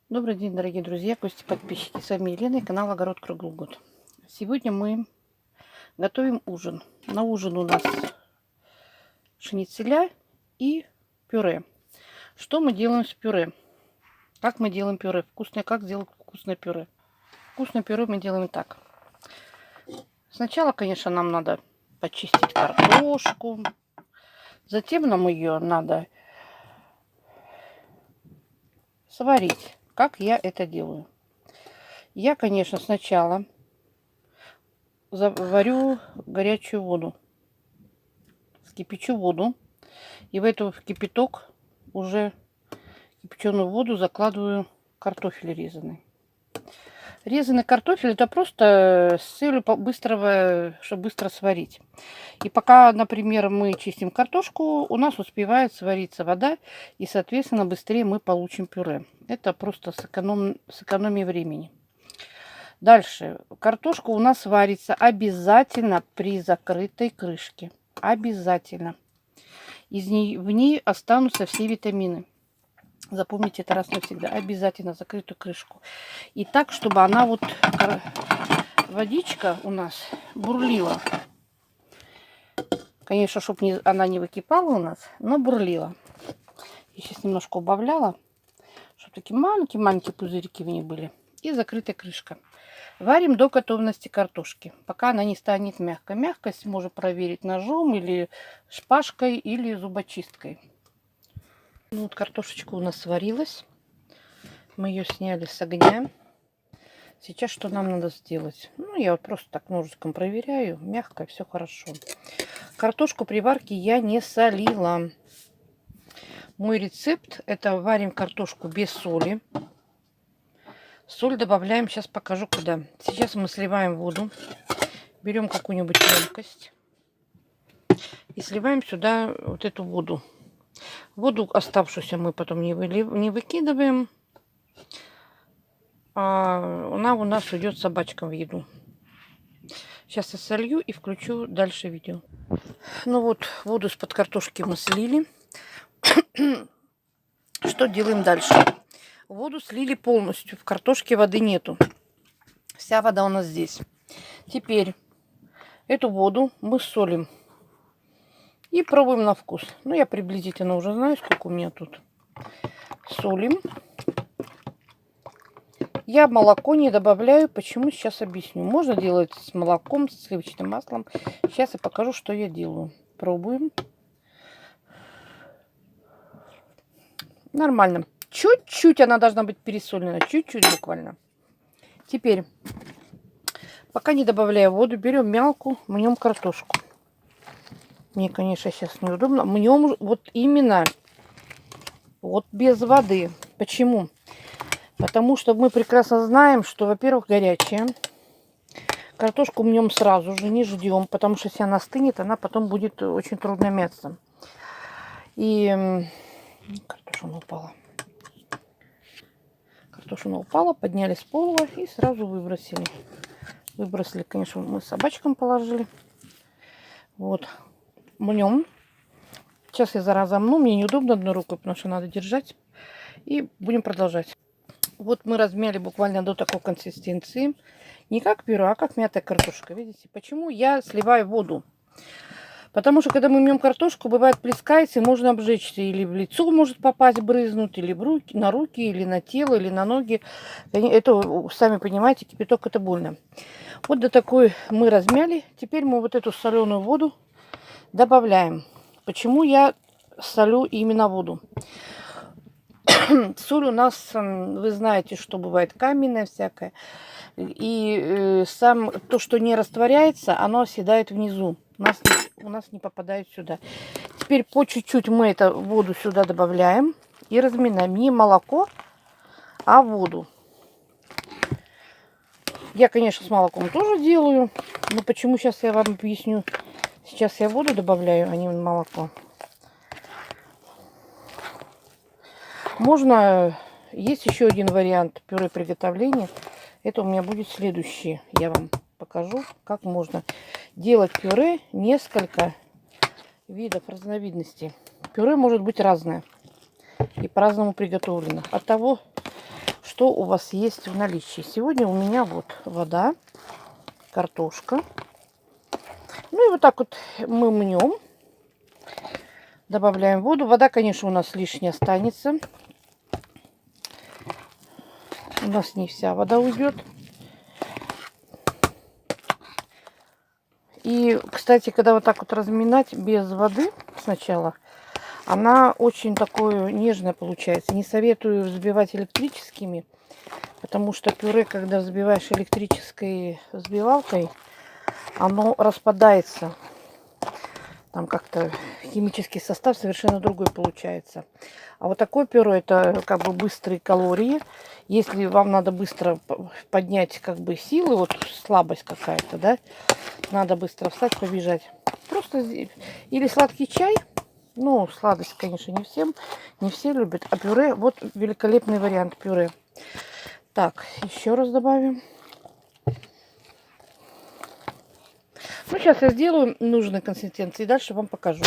Добрый день, дорогие друзья, гости, подписчики. С вами Елена и канал Огород Круглый год. Сегодня мы готовим ужин. На ужин у нас шницеля и пюре. Что мы делаем с пюре? Как мы делаем пюре? Вкусное, как сделать вкусное пюре? Вкусное пюре мы делаем так. Сначала, конечно, нам надо почистить картошку. Затем нам ее надо сварить. Как я это делаю? Я, конечно, сначала заварю горячую воду. Вскипячу воду. И в эту кипяток уже кипяченую воду закладываю картофель резаный. Резаный картофель это просто с целью быстрого, чтобы быстро сварить. И пока, например, мы чистим картошку, у нас успевает свариться вода, и, соответственно, быстрее мы получим пюре. Это просто с экономией времени. Дальше. Картошка у нас варится обязательно при закрытой крышке. Обязательно. В ней останутся все витамины. Запомните это раз навсегда. Обязательно закрытую крышку. И так, чтобы она вот, водичка у нас бурлила. Конечно, чтобы она не выкипала у нас, но бурлила. Я сейчас немножко убавляла, чтобы такие маленькие пузырьки в ней были. И закрытая крышка. Варим до готовности картошки, пока она не станет мягкой. Мягкость можно проверить ножом или шпажкой или зубочисткой. Ну, вот картошечка у нас сварилась. Мы ее сняли с огня. Сейчас что нам надо сделать? Ну, я вот просто так ножичком проверяю. Мягко, все хорошо. Картошку при варке я не солила. Мой рецепт — это варим картошку без соли. Соль добавляем, сейчас покажу куда. Сейчас мы сливаем воду. Берем какую-нибудь емкость. И сливаем сюда вот эту воду. Воду оставшуюся мы потом не выкидываем. А она у нас уйдет собачкам в еду. Сейчас я солью и включу дальше видео. Ну вот, воду из-под картошки мы слили. Что делаем дальше? Воду слили полностью. В картошке воды нету. Вся вода у нас здесь. Теперь эту воду мы солим. И пробуем на вкус. Ну, я приблизительно уже знаю, сколько у меня тут. Солим. Я молоко не добавляю. Почему? Сейчас объясню. Можно делать с молоком, с сливочным маслом. Сейчас я покажу, что я делаю. Пробуем. Нормально. Чуть-чуть она должна быть пересолена. Чуть-чуть буквально. Теперь, пока не добавляю воду, берем мелку, мнем картошку. Мне, конечно, сейчас неудобно. Мнем вот именно вот без воды. Почему? Потому что мы прекрасно знаем, что, во-первых, горячая. Картошку мнем сразу же, не ждем, потому что если она стынет, она потом будет очень трудно мяться. И картошина упала. Картошина упала, подняли с пола и сразу выбросили. Выбросили, конечно, мы собачкам положили. Вот. Мнем. Сейчас я разомну. Мне неудобно одной рукой, потому что надо держать. И будем продолжать. Вот мы размяли буквально до такой консистенции. Не как пюре, а как мятая картошка. Видите? Почему я сливаю воду? Потому что, когда мы мнем картошку, бывает плескается, и можно обжечься. Или в лицо может попасть, брызнуть, или на руки, или на тело, или на ноги. Это, сами понимаете, кипяток — это больно. Вот до такой мы размяли. Теперь мы вот эту соленую воду добавляем. Почему я солю именно воду? Соль у нас, вы знаете, что бывает каменная всякая. И то, что не растворяется, оно оседает внизу. У нас не попадает сюда. Теперь по чуть-чуть мы эту воду сюда добавляем и разминаем. Не молоко, а воду. Я, конечно, с молоком тоже делаю. Но почему, сейчас я вам объясню. Сейчас я воду добавляю, а не молоко. Можно... Есть еще один вариант пюре приготовления. Это у меня будет следующий. Я вам покажу, как можно делать пюре. Несколько видов, разновидностей. Пюре может быть разное и по-разному приготовлено. От того, что у вас есть в наличии. Сегодня у меня вот вода, картошка. Ну и вот так вот мы мнем. Добавляем воду. Вода, конечно, у нас лишняя останется. У нас не вся вода уйдет. И, кстати, когда вот так вот разминать без воды сначала, она очень такое нежное получается. Не советую взбивать электрическими, потому что пюре, когда взбиваешь электрической взбивалкой, оно распадается. Там как-то химический состав совершенно другой получается. А вот такое пюре, это как бы быстрые калории. Если вам надо быстро поднять как бы силы, вот слабость какая-то, да, надо быстро встать, побежать. Просто или сладкий чай. Ну, сладость, конечно, не все любят. А пюре, вот великолепный вариант пюре. Так, еще раз добавим. Ну, сейчас я сделаю нужной консистенции и дальше вам покажу.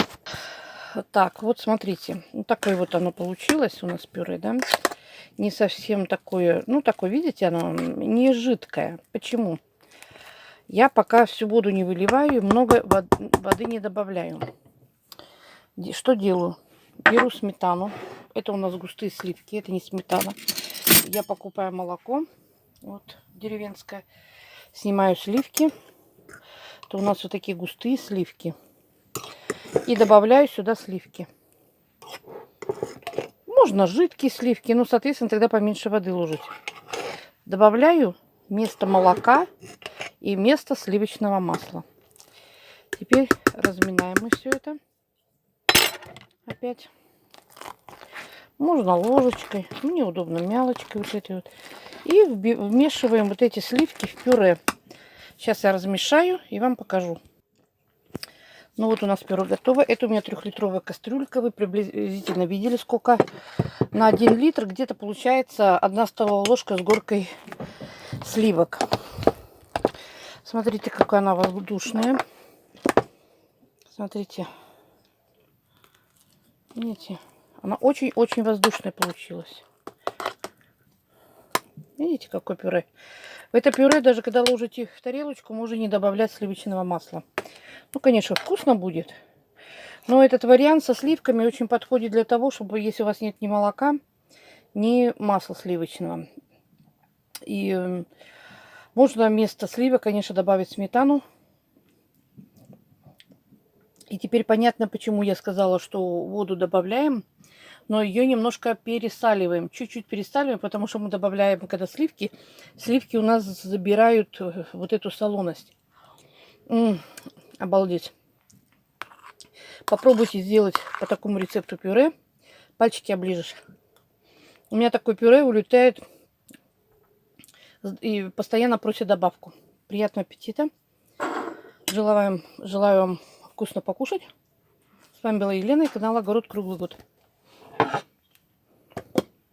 Так, вот смотрите. Вот такое вот оно получилось у нас пюре, да. Не совсем такое, ну, такое, видите, оно не жидкое. Почему? Я пока всю воду не выливаю, много воды не добавляю. Что делаю? Беру сметану. Это у нас густые сливки, это не сметана. Я покупаю молоко, вот, деревенское. Снимаю сливки. Это у нас вот такие густые сливки. И добавляю сюда сливки. Можно жидкие сливки, но, соответственно, тогда поменьше воды ложить. Добавляю вместо молока и вместо сливочного масла. Теперь разминаем мы все это. Опять. Можно ложечкой. Мне удобно мялочкой вот этой вот. И вмешиваем вот эти сливки в пюре. Сейчас я размешаю и вам покажу. Ну вот у нас пюре готово. Это у меня 3-литровая кастрюлька. Вы приблизительно видели, сколько на 1 литр где-то получается 1 столовая ложка с горкой сливок. Смотрите, какая она воздушная. Смотрите. Видите? Она очень-очень воздушная получилась. Видите, какое пюре? В это пюре, даже когда ложите в тарелочку, можно не добавлять сливочного масла. Ну, конечно, вкусно будет. Но этот вариант со сливками очень подходит для того, чтобы, если у вас нет ни молока, ни масла сливочного. И можно вместо сливок, конечно, добавить сметану. И теперь понятно, почему я сказала, что воду добавляем, но ее немножко пересаливаем. Чуть-чуть пересаливаем, потому что мы добавляем, когда сливки у нас забирают вот эту солоность. Обалдеть. Попробуйте сделать по такому рецепту пюре. Пальчики оближешь. У меня такое пюре улетает и постоянно просит добавку. Приятного аппетита. Желаю вам вкусно покушать. С вами была Елена и канал Огород Круглый Год.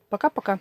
Пока-пока.